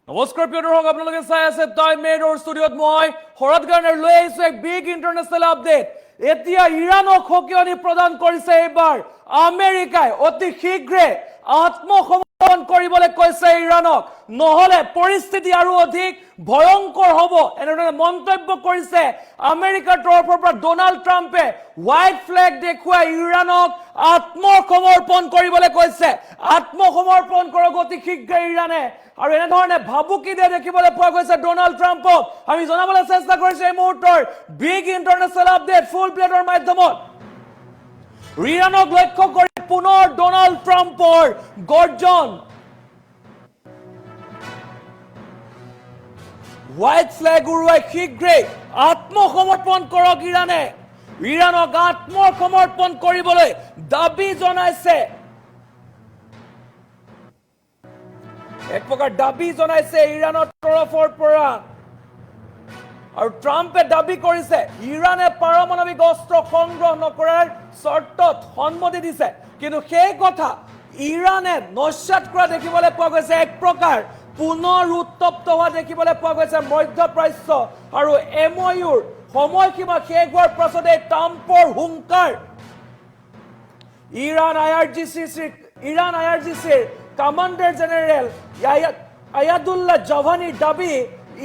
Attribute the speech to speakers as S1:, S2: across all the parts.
S1: নমস্কাৰ প্ৰিয় দৰ্শক, আপোনালোকে চাই আছে টাইম মেডৰ ষ্টুডিঅ'ত মই শৰৎ গাৰ্ণৰ লৈ আহিছো এক বিগ ইণ্টাৰনেশ্যনেল আপডেট। এতিয়া ইৰাণক সকিয়নি প্ৰদান কৰিছে এইবাৰ আমেৰিকাই। অতি শীঘ্ৰে আত্মসমৰ্পণ কৰিবলৈ কৈছে ইৰাণক, নহলে পৰিস্থিতি আৰু অধিক ভয়ংকৰ হ'ব, এনেদৰে মন্তব্য কৰিছে আমেৰিকাৰ তৰফৰ পৰা ডোনাল্ড ট্ৰাম্পে। হোৱাইট ফ্লেগ দেখুৱাই ইৰাণক আত্মসমৰ্পণ কৰিবলৈ কৈছে। আত্মসমৰ্পণ কৰক অতি শীঘ্ৰে ইৰাণে। আৰু এনেধৰণে ভাবুকি দিয়ে দেখিবলৈ পোৱা গৈছে ডোনাল্ড ট্ৰাম্পক। আমি জনাবলৈ চেষ্টা কৰিছো এই মুহূৰ্তৰ বিগ ইণ্টাৰনেশ্যনেল আপডেট ফুল প্লেটৰ মাধ্যমত। ইৰাণক লক্ষ্য কৰি পুনৰ ডোনাল্ড ট্ৰাম্পৰ গৰ্জন। হোৱাইট ফ্লেগ উৰুৱাই শীঘ্ৰেই আত্মসমৰ্পণ কৰক ইৰাণে। ইৰাণক আত্মসমৰ্পণ কৰিবলৈ দাবী জনাইছে। এক প্ৰকাৰ দাবী জনাইছে ইৰাণৰ তৰফৰ পৰা। আৰু ট্ৰাম্পে দাবী কৰিছে ইৰাণে পাৰমাণৱিক অস্ত্ৰ সংগ্ৰহ নকৰাৰ চৰ্তত সন্মতি দিছে, কিন্তু সেই কথা ইৰাণে নস্যাৎ কৰা দেখিবলৈ পোৱা গৈছে। এক প্ৰকাৰ পুনৰ উত্তপ্ত হোৱা দেখিবলৈ পোৱা গৈছে মধ্যপ্ৰাচ্য। আৰু MOUৰ সময়সীমা শেষ হোৱাৰ পাছতে ট্ৰাম্পৰ হুংকাৰ। ইৰাণ IRGCৰ কমাণ্ডাৰ জেনেৰেল আয়াদুল্লাহ জাভানিৰ দাবী,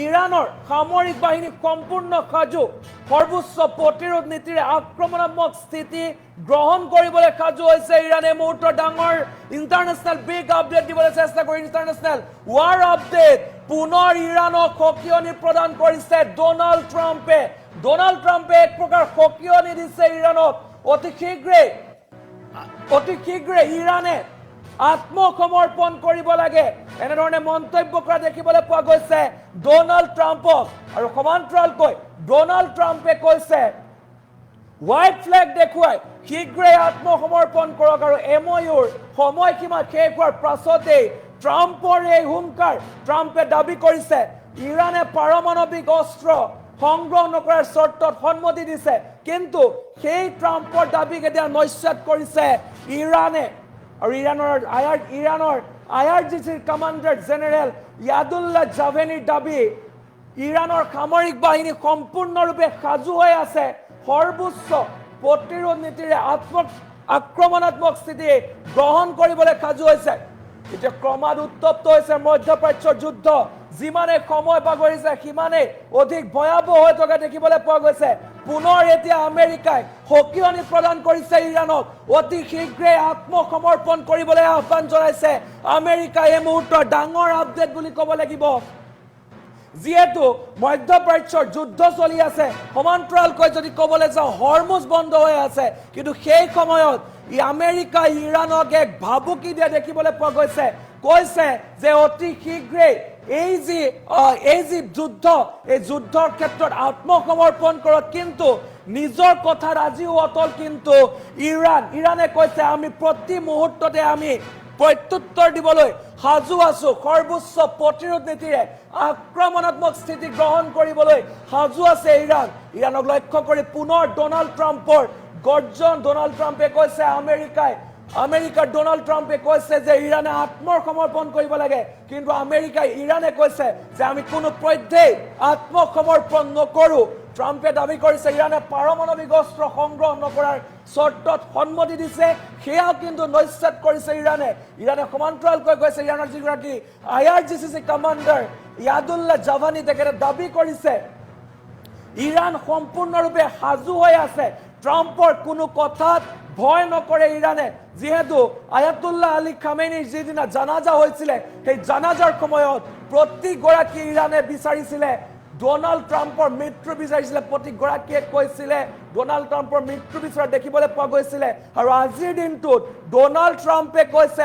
S1: ইৰাণৰ সামৰিক বাহিনী সম্পূৰ্ণ সাজু, সৰ্বোচ্চ প্ৰতিৰোধ নীতিৰে আক্ৰমণাত্মক স্থিতি গ্ৰহণ কৰিবলৈ সাজু হৈছে ইৰাণে। মুহূৰ্তৰ ডাঙৰ ইণ্টাৰনেশ্যনেল বিগ আপডেট দিবলৈ চেষ্টা কৰি ইণ্টাৰনেশ্যনেল ৱাৰ আপডেট। পুনৰ ইৰাণক সকিয়নি প্ৰদান কৰিছে ডোনাল্ড ট্ৰাম্পে। ডোনাল্ড ট্ৰাম্পে এক প্ৰকাৰ সকিয়নি দিছে ইৰাণক। অতি শীঘ্ৰে ইৰাণে আত্মসমৰ্পণ কৰিব লাগে, এনেধৰণে মন্তব্য কৰা দেখিবলৈ পোৱা গৈছে ডোনাল্ড ট্ৰাম্পক। আৰু সমান্তৰালকৈ ডোনাল্ড ট্ৰাম্পে কৈছে হোৱাইট ফ্লেগ দেখুৱাই শীঘ্ৰেই আত্মসমৰ্পণ কৰক। আৰু MOUৰ সময়সীমা শেষ হোৱাৰ পাছতেই ট্ৰাম্পৰ এই হুংকাৰ। ট্ৰাম্পে দাবী কৰিছে ইৰাণে পাৰমাণৱিক অস্ত্ৰ সংগ্ৰহ নকৰাৰ চৰ্তত সন্মতি দিছে, কিন্তু সেই ট্ৰাম্পৰ দাবীক এতিয়া নস্যাৎ কৰিছে ইৰাণে। আৰু ইৰাণৰ IRGCৰ কমাণ্ডাৰ জেনেৰেল ইয়াদুল্লাহ জাভেনিৰ দাবী, ইৰাণৰ সামৰিক বাহিনী সম্পূৰ্ণৰূপে সাজু হৈ আছে, সৰ্বোচ্চ প্ৰতিৰোধ নীতিৰে আক্ৰমণাত্মক স্থিতি গ্ৰহণ কৰিবলৈ সাজু হৈছে। এতিয়া ক্ৰমাৎ উত্তপ্ত হৈছে মধ্যপ্ৰাচ্যৰ যুদ্ধ। যিমানে সময় বাগৰিছে সিমানেই অধিক ভয়াৱহ হৈ থকা দেখিবলৈ পোৱা গৈছে। পুনৰ এতিয়া আমেৰিকাই সকিয়নি প্ৰদান কৰিছে ইৰাণক। অতি শীঘ্ৰে আত্মসমৰ্পণ কৰিবলৈ আহ্বান জনাইছে আমেৰিকাই। এই মুহূৰ্তৰ ডাঙৰ আপডেট বুলি ক'ব লাগিব, যিহেতু মধ্যপ্ৰাচ্যৰ যুদ্ধ চলি আছে। সমান্তৰালকৈ যদি ক'বলৈ যাওঁ হৰমুজ বন্ধ হৈ আছে, কিন্তু সেই সময়ত আমেৰিকাই ইৰাণক এক ভাবুকি দিয়া দেখিবলৈ পোৱা গৈছে। কৈছে যে অতি শীঘ্ৰেই এই যি যুদ্ধ, এই যুদ্ধৰ ক্ষেত্ৰত আত্মসমৰ্পণ কৰক, কিন্তু নিজৰ কথাত আজিও অটল। কিন্তু ইৰাণে কৈছে আমি প্ৰতি মুহূৰ্ততে আমি প্ৰত্যুত্তৰ দিবলৈ সাজু আছো, সৰ্বোচ্চ প্ৰতিৰোধ নীতিৰে আক্ৰমণাত্মক স্থিতি গ্ৰহণ কৰিবলৈ সাজু আছে ইৰাণক লক্ষ্য কৰি পুনৰ ডোনাল্ড ট্ৰাম্পৰ গৰ্জন। ডোনাল্ড ট্ৰাম্পে কৈছে আমেৰিকাৰ ডোনাল্ড ট্ৰাম্পে কৈছে যে ইৰাণে আত্মসমৰ্পণ কৰিব লাগে, কিন্তু ইৰাণে কৈছে যে আমি কোনো পধ্যেই আত্মসমৰ্পণ নকৰো। ট্ৰাম্পে দাবী কৰিছে ইৰাণে পাৰমাণৱিক অস্ত্ৰ সংগ্ৰহ নকৰাৰ চৰ্তত সন্মতি দিছে, সেয়াও কিন্তু নস্যাৎ কৰিছে ইৰাণে। সমান্তৰালকৈ কৈছে ইৰাণৰ যিগৰাকী IRGC কমাণ্ডাৰ ইয়াদুল্লাহ জাভানি, তেখেতে দাবী কৰিছে ইৰাণ সম্পূৰ্ণৰূপে সাজু হৈ আছে, ট্ৰাম্পৰ কোনো কথাত ভয় নকৰে ইৰাণে। যিহেতু আয়াতুল্লাহ আলী খামেনিৰ যিদিনা জানাজা হৈছিলে, সেই জানাজাৰ সময়ত প্ৰতিগৰাকী ইৰাণে বিচাৰিছিলে ডোনাল্ড ট্ৰাম্পৰ মৃত্যু বিচাৰিছিলে। প্ৰতিগৰাকীয়ে কৈছিলে ডোনাল্ড ট্ৰাম্পৰ মৃত্যু বিচৰা দেখিবলৈ পোৱা গৈছিলে। আৰু আজিৰ দিনটোত ডোনাল্ড ট্ৰাম্পে কৈছে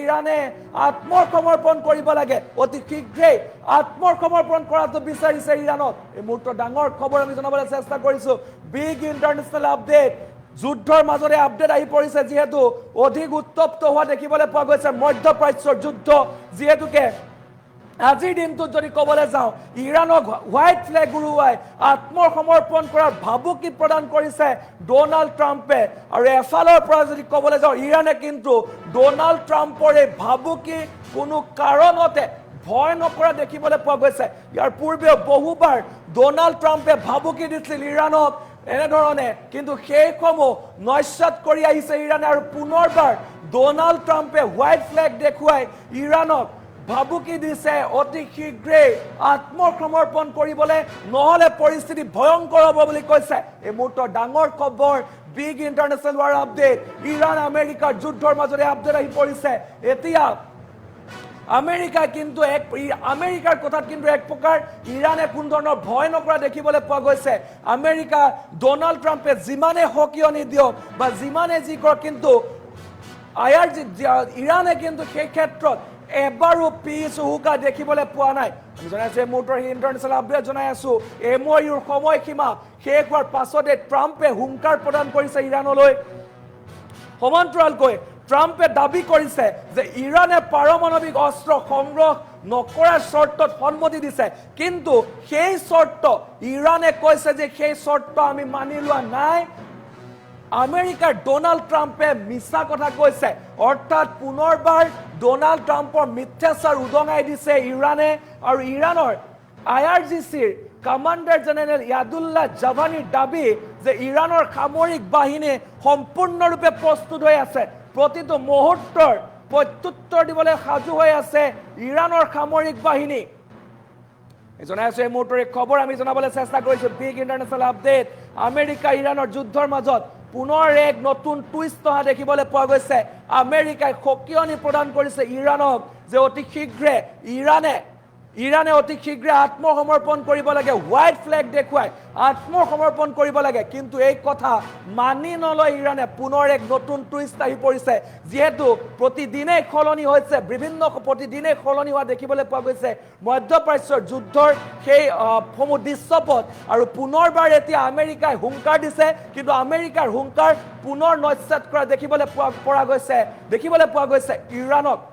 S1: ইৰাণে আত্মসমৰ্পণ কৰিব লাগে, অতি শীঘ্ৰেই আত্মসমৰ্পণ কৰাটো বিচাৰিছে ইৰাণক। এই মুহূৰ্তৰ ডাঙৰ খবৰ আমি জনাবলৈ চেষ্টা কৰিছো, বিগ ইণ্টাৰনেশ্যনেল আপডেট। যুদ্ধৰ মাজতে আপডেট আহি পৰিছে, যিহেতু অধিক উত্তপ্ত হোৱা দেখিবলৈ পোৱা গৈছে মধ্যপ্ৰাচ্যৰ যুদ্ধ। যিহেতুকে আজিৰ দিনটোত যদি ক'বলৈ যাওঁ ইৰাণক হোৱাইট ফ্লেগ উৰুৱাই আত্মসমৰ্পণ কৰাৰ ভাবুকি প্ৰদান কৰিছে ডোনাল্ড ট্ৰাম্পে। আৰু এফালৰ পৰা যদি ক'বলৈ যাওঁ ইৰাণে কিন্তু ডোনাল্ড ট্ৰাম্পৰ এই ভাবুকি কোনো কাৰণতে ভয় নকৰা দেখিবলৈ পোৱা গৈছে ইয়াৰ পূৰ্বে বহুবাৰ ডোনাল্ড ট্ৰাম্পে ভাবুকি দিছিল ইৰাণক এনেধৰণে কিন্তু সেইসমূহ নস্যাৎ কৰি আহিছে ইৰাণে আৰু পুনৰবাৰ ডোনাল্ড ট্ৰাম্পে হোৱাইট ফ্লেগ দেখুৱাই ইৰাণক ভাবুকি দিছে অতি শীঘ্ৰেই আত্মসমৰ্পণ কৰিবলৈ নহলে পৰিস্থিতি ভয়ংকৰ হ'ব বুলি কৈছে এই মুহূৰ্তৰ ডাঙৰ খবৰ big international war update Iran আমেৰিকাৰ যুদ্ধৰ মাজতে আপডেট আহি পৰিছে এতিয়া আমেৰিকা কিন্তু আমেৰিকাৰ কথাত কিন্তু এক প্ৰকাৰ ইৰাণে কোনো ধৰণৰ ভয় নকৰা দেখিবলৈ পোৱা গৈছে আমেৰিকা ডোনাল্ড ট্ৰাম্পে যিমানে হকিয়নি দিয়ক বা যিমানে যি কৰক কিন্তু ইৰাণে কিন্তু সেই ক্ষেত্ৰত এবাৰো পিছ হুকা দেখিবলৈ পোৱা নাই আমি জনাইছো মুহূৰ্তৰ ইন্টাৰনেশ্যনেল আপডেট জনাই আছো MOUৰ সময়সীমা শেষ হোৱাৰ পাছতে ট্ৰাম্পে হুংকাৰ প্ৰদান কৰিছে ইৰাণলৈ সমান্তৰালকৈ ট্ৰাম্পে দাবী কৰিছে যে ইৰাণে পাৰমাণৱিক অস্ত্ৰ সংগ্ৰহ নকৰাৰ চৰ্তত সন্মতি দিছে কিন্তু সেই চৰ্ত ইৰাণে কৈছে যে সেই চৰ্ত আমি মানি লোৱা নাই আমেৰিকাৰ ডোনাল্ড ট্ৰাম্পে মিছা কথা কৈছে অৰ্থাৎ পুনৰবাৰ ডোনাল্ড ট্ৰাম্পৰ মিথ্যাচাৰ উদঙাই দিছে ইৰাণে আৰু ইৰাণৰ IRGCৰ কমাণ্ডাৰ জেনেৰেল ইয়াদুল্লাহ জাভানিৰ দাবী যে ইৰাণৰ সামৰিক বাহিনী সম্পূৰ্ণৰূপে প্ৰস্তুত হৈ আছে প্ৰতিটো মুহূৰ্তৰ প্ৰত্যুত্তৰ দিবলৈ সাজু হৈ আছে ইৰাণৰ সামৰিক বাহিনী জনাই আছো এই মুহূৰ্তৰ খবৰ আমি জনাবলৈ চেষ্টা কৰিছো বিগ ইন্টাৰনেশ্যনেল আপডেট আমেৰিকা ইৰাণৰ যুদ্ধৰ মাজত পুনৰ এক নতুন টুইষ্ট অহা দেখিবলৈ পোৱা গৈছে আমেৰিকাই সকিয়নি প্ৰদান কৰিছে ইৰাণক যে অতি শীঘ্ৰে ইৰাণে অতি শীঘ্ৰে আত্মসমৰ্পণ কৰিব লাগে হোৱাইট ফ্লেগ দেখুৱাই আত্মসমৰ্পণ কৰিব লাগে কিন্তু এই কথা মানি নলয় ইৰাণে পুনৰ এক নতুন টুইষ্ট আহি পৰিছে যেহেতু প্ৰতিদিনে খলনি হৈছে বিভিন্ন প্ৰতিদিনে খলনি হোৱা দেখিবলৈ পোৱা গৈছে মধ্যপ্ৰাচ্যৰ যুদ্ধৰ সেই সমূহ দৃশ্যপট আৰু পুনৰবাৰ এতিয়া আমেৰিকাই হুংকাৰ দিছে কিন্তু আমেৰিকাৰ হুংকাৰ পুনৰ নস্যাৎ কৰা দেখিবলৈ পোৱা গৈছে ইৰাণক